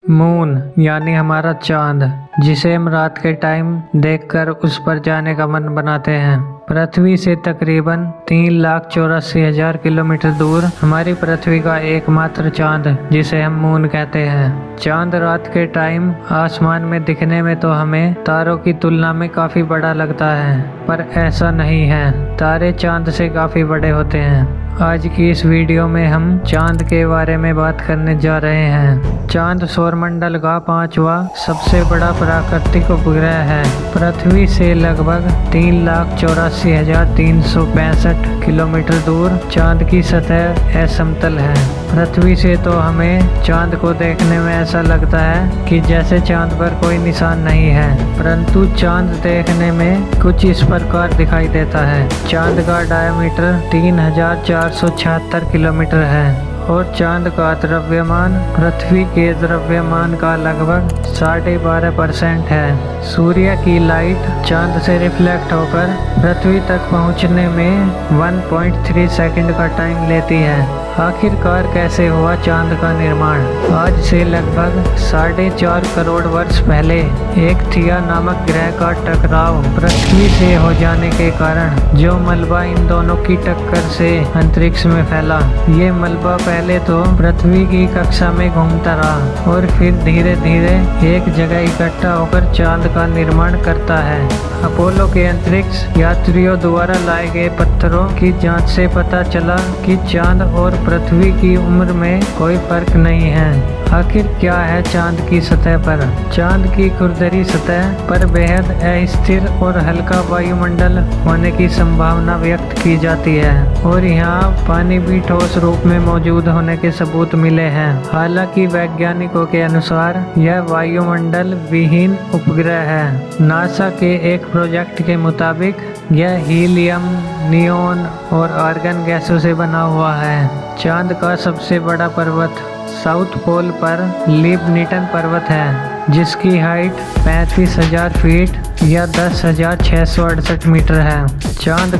Moon यानी हमारा चांद, जिसे हम रात के टाइम देखकर उस पर जाने का मन बनाते हैं। पृथ्वी से तकरीबन 3,84,000 किलोमीटर दूर हमारी पृथ्वी का एकमात्र चांद, जिसे हम मून कहते हैं। चांद रात के टाइम आसमान में दिखने में तो हमें तारों की तुलना में काफी बड़ा लगता है, पर ऐसा नहीं है। तारे चांद से काफी बड़े होते हैं। आज की इस वीडियो में हम चांद के बारे में बात करने जा रहे हैं। चांद सौरमंडल का 5वां सबसे बड़ा प्राकृतिक उपग्रह है। पृथ्वी से लगभग 3,84,365 किलोमीटर दूर चांद की सतह असमतल है। पृथ्वी से तो हमें चांद को देखने में ऐसा लगता है कि जैसे चांद पर कोई निशान नहीं है, परंतु चांद देखने में कुछ इस प्रकार दिखाई देता है। चांद का डायमीटर 3,476 किलोमीटर है और चांद का द्रव्यमान पृथ्वी के द्रव्यमान का लगभग 12.5% है। सूर्य की लाइट चांद से रिफ्लेक्ट होकर पृथ्वी तक पहुंचने में 1.3 सेकंड का टाइम लेती है। आखिरकार कैसे हुआ चांद का निर्माण? आज से लगभग 4.5 करोड़ वर्ष पहले एक थिया नामक ग्रह का टकराव पृथ्वी से हो जाने के कारण जो मलबा इन दोनों की टक्कर से अंतरिक्ष में फैला, ये मलबा पहले तो पृथ्वी की कक्षा में घूमता रहा और फिर धीरे धीरे एक जगह इकट्ठा होकर चांद का निर्माण करता है। अपोलो के अंतरिक्ष यात्रियों द्वारा लाए गए पत्थरों की जांच से पता चला कि चांद और पृथ्वी की उम्र में कोई फर्क नहीं है। आखिर क्या है चांद की सतह पर? चांद की खुरदरी सतह पर बेहद अस्थिर और हल्का वायुमंडल होने की संभावना व्यक्त की जाती है और यहाँ पानी भी ठोस रूप में मौजूद होने के सबूत मिले हैं। हालांकि वैज्ञानिकों के अनुसार यह वायुमंडल विहीन उपग्रह है। नासा के एक प्रोजेक्ट के मुताबिक यह हीलियम, नियोन और आर्गन गैसों से बना हुआ है। चांद का सबसे बड़ा पर्वत साउथ पोल पर लिबनिटन पर्वत है, जिसकी हाइट 35,000 फीट या 10,668 मीटर है। चांद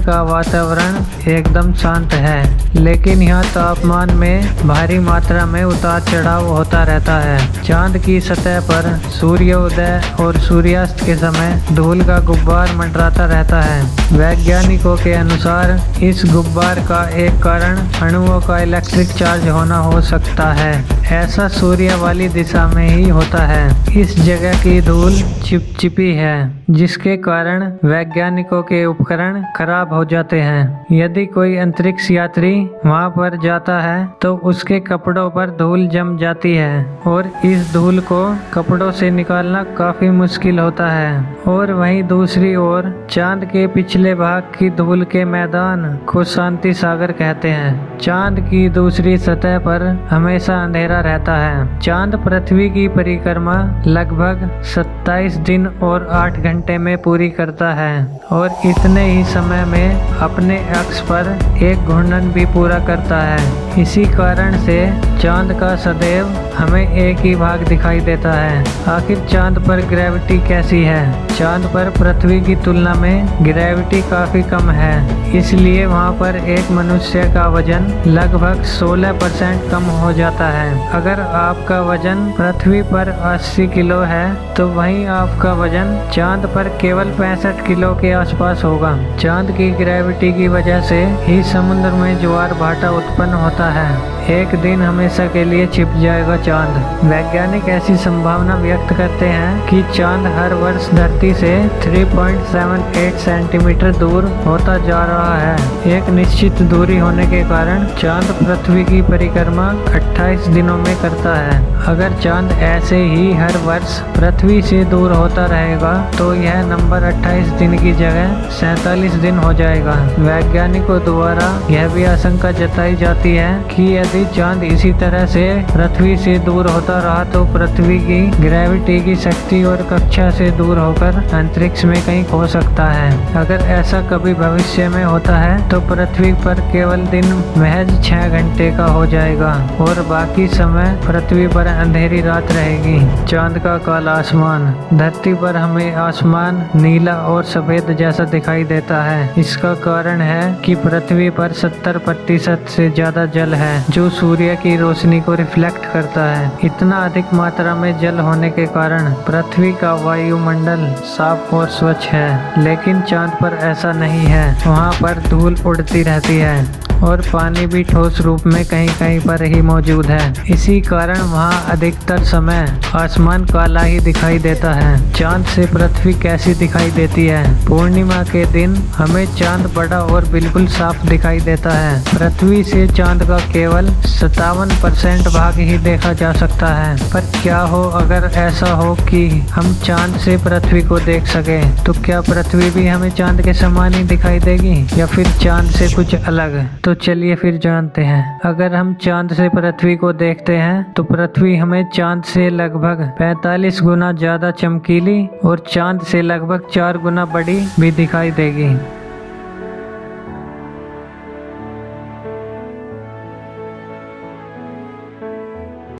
का वातावरण एकदम शांत है, लेकिन यहाँ तापमान में भारी मात्रा में उतार चढ़ाव होता रहता है। चांद की सतह पर सूर्योदय और सूर्यास्त के समय धूल का गुब्बार मंडराता रहता है। वैज्ञानिकों के अनुसार इस गुब्बार का एक कारण अणुओं का इलेक्ट्रिक चार्ज होना हो सकता है। ऐसा सूर्य वाली दिशा में ही होता है। इस जगह की धूल चिपचिपी है, जिसके कारण वैज्ञानिकों के उपकरण खराब हो जाते हैं। यदि कोई अंतरिक्ष यात्री वहां पर जाता है तो उसके कपड़ों पर धूल जम जाती है और इस धूल को कपड़ों से निकालना काफी मुश्किल होता है। और वहीं दूसरी ओर चांद के पिछले भाग की धूल के मैदान को शांति सागर कहते हैं। चांद की दूसरी सतह पर हमेशा अंधेरा रहता है। चांद पृथ्वी की परिक्रमा लगभग 27 दिन और 8 घंटे में पूरी करता है और इतने ही समय में अपने अक्ष पर एक घूर्णन भी पूरा करता है। इसी कारण से चांद का सदैव हमें एक ही भाग दिखाई देता है। आखिर चांद पर ग्रेविटी कैसी है? चांद पर पृथ्वी की तुलना में ग्रेविटी काफी कम है, इसलिए वहां पर एक मनुष्य का वजन लगभग 16% कम हो जाता है। अगर आपका वजन पृथ्वी पर 80 किलो है तो वहीं आपका वजन चांद पर केवल 65 किलो के आसपास होगा। चांद की ग्रेविटी की वजह से ही समुद्र में ज्वार भाटा उत्पन्न होता है। एक दिन हमेशा के लिए छिप जाएगा चांद। वैज्ञानिक ऐसी संभावना व्यक्त करते हैं कि चांद हर वर्ष धरती से 3.78 सेंटीमीटर दूर होता जा रहा है। एक निश्चित दूरी होने के कारण चांद पृथ्वी की परिक्रमा 28 दिनों में करता है। अगर चांद ऐसे ही हर वर्ष पृथ्वी से दूर होता रहेगा तो यह नंबर 28 दिन की जगह 47 दिन हो जाएगा। वैज्ञानिकों द्वारा यह भी आशंका जताई जाती है कि यदि चांद इसी तरह से पृथ्वी से दूर होता रहा तो पृथ्वी की ग्रेविटी की शक्ति और कक्षा से दूर होकर अंतरिक्ष में कहीं खो सकता है। अगर ऐसा कभी भविष्य में होता है तो पृथ्वी पर केवल दिन महज 6 घंटे का हो जाएगा और बाकी समय पृथ्वी पर अंधेरी रात रहेगी। चांद का काला आसमान। धरती पर हमें आसमान नीला और सफेद जैसा दिखाई देता है। इसका कारण है कि पृथ्वी पर 70% से ज्यादा जल है जो सूर्य की रोशनी को रिफ्लेक्ट करता है। इतना अधिक मात्रा में जल होने के कारण पृथ्वी का वायुमंडल साफ और स्वच्छ है, लेकिन चांद पर ऐसा नहीं है। वहाँ पर धूल उड़ती रहती है और पानी भी ठोस रूप में कहीं कहीं पर ही मौजूद है। इसी कारण वहाँ अधिकतर समय आसमान काला ही दिखाई देता है। चांद से पृथ्वी कैसी दिखाई देती है? पूर्णिमा के दिन हमें चांद बड़ा और बिल्कुल साफ दिखाई देता है। पृथ्वी से चांद का केवल 57% भाग ही देखा जा सकता है। पर क्या हो अगर ऐसा हो कि हम चांद से पृथ्वी को देख सके, तो क्या पृथ्वी भी हमें चांद के समान ही दिखाई देगी या फिर चांद से कुछ अलग? तो चलिए फिर जानते हैं। अगर हम चांद से पृथ्वी को देखते हैं तो पृथ्वी हमें चांद से लगभग 45 गुना ज्यादा चमकीली और चांद से लगभग 4 गुना बड़ी भी दिखाई देगी।